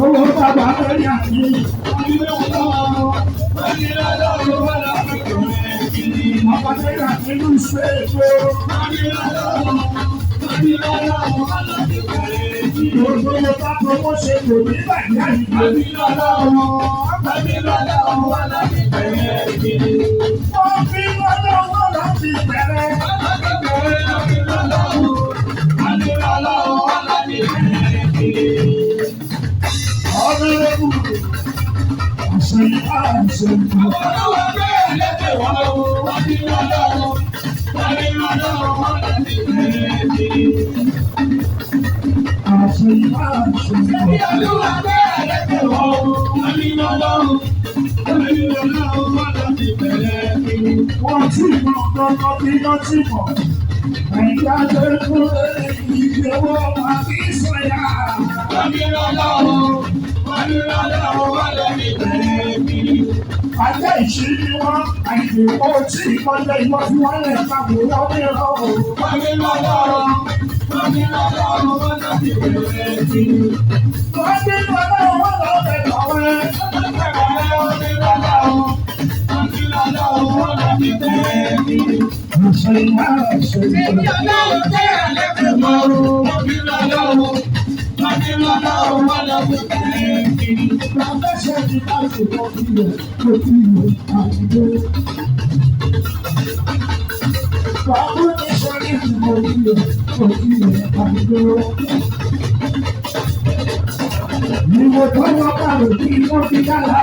Owó bàbá lórí àyè, ilé ọlọ́run, ilé ọlọ́run wà lápẹ̀kọ̀ rẹ̀. Àpàtẹ́yà nínú ìṣe èkó, ilé ọlọ́run, ilé ọlọ́run wà lápẹ̀kọ̀ rẹ̀. Gbogbo bá fọwọ́ ṣe kò ní bàjẹ́ àyè. Ilé ọlọ́run, ilé ọlọ́run wà lápẹ̀kọ̀ rẹ̀. Wọ́n fi ọlọ́run láti bẹ̀rẹ̀. Ilé ọlọ́run, ilé ọlọ́run wà lápẹ̀kọ̀ rẹ̀. Honorable, àṣeyí àṣeyí. Olúwa bẹ́ẹ̀ lẹ́tẹ̀ wọ́n lọ́wọ́, wọ́n ní lọ́lọ́wọ́, wọ́n ní lọ́lọ́wọ́, wọ́n láti bẹ̀rẹ̀ kiri. Àṣeyí àṣeyí. Olúwa bẹ́ẹ̀ lẹ́tẹ̀ wọ́n, wọ́n ní lọ́lọ́wọ́, wọ́n ní lọ́lọ́wọ́, wọ́n láti bẹ̀rẹ̀ kiri. Wọ́n ti mọ̀ lọ́kọ́ bí wọ́n ti mọ̀. Ẹ̀yà tó kú ìgbéwọ́ àti ìsọ̀yà. Wọ́n ní lọ́lọ́wọ́. Ajá ìṣírí wọn, àìsè ó tí ìkọjá ìwọ́n tí wọ́n lè ṣàbò wọ́n ní ọ̀rọ̀. Wọ́n ní lọ́lọ́rọ̀, wọ́n ní lọ́lọ́rọ̀, wọ́n láti bẹ̀rẹ̀ sí. Wọ́n ní lọ́lọ́rọ̀, wọ́n lọ bẹ̀rẹ̀ ọ̀rẹ́. Wọ́n ní lọ́lọ́rọ̀, wọ́n ní lọ́lọ́rọ̀, wọ́n láti bẹ̀rẹ̀ sí. Àṣẹ ìwà àṣẹ ìwà. Èmi ọlọ́run tẹ́ àlẹ́fẹ̀ mọ́, wọ́n ní lọ́lọ́rọ̀. Professor di báyìí kò tí yẹ àdúgbò. Bàbá mi sọ ní ìdìbò yẹ àdúgbò. Ìwò tó wọ́n kàwé kí wọ́n fi dára.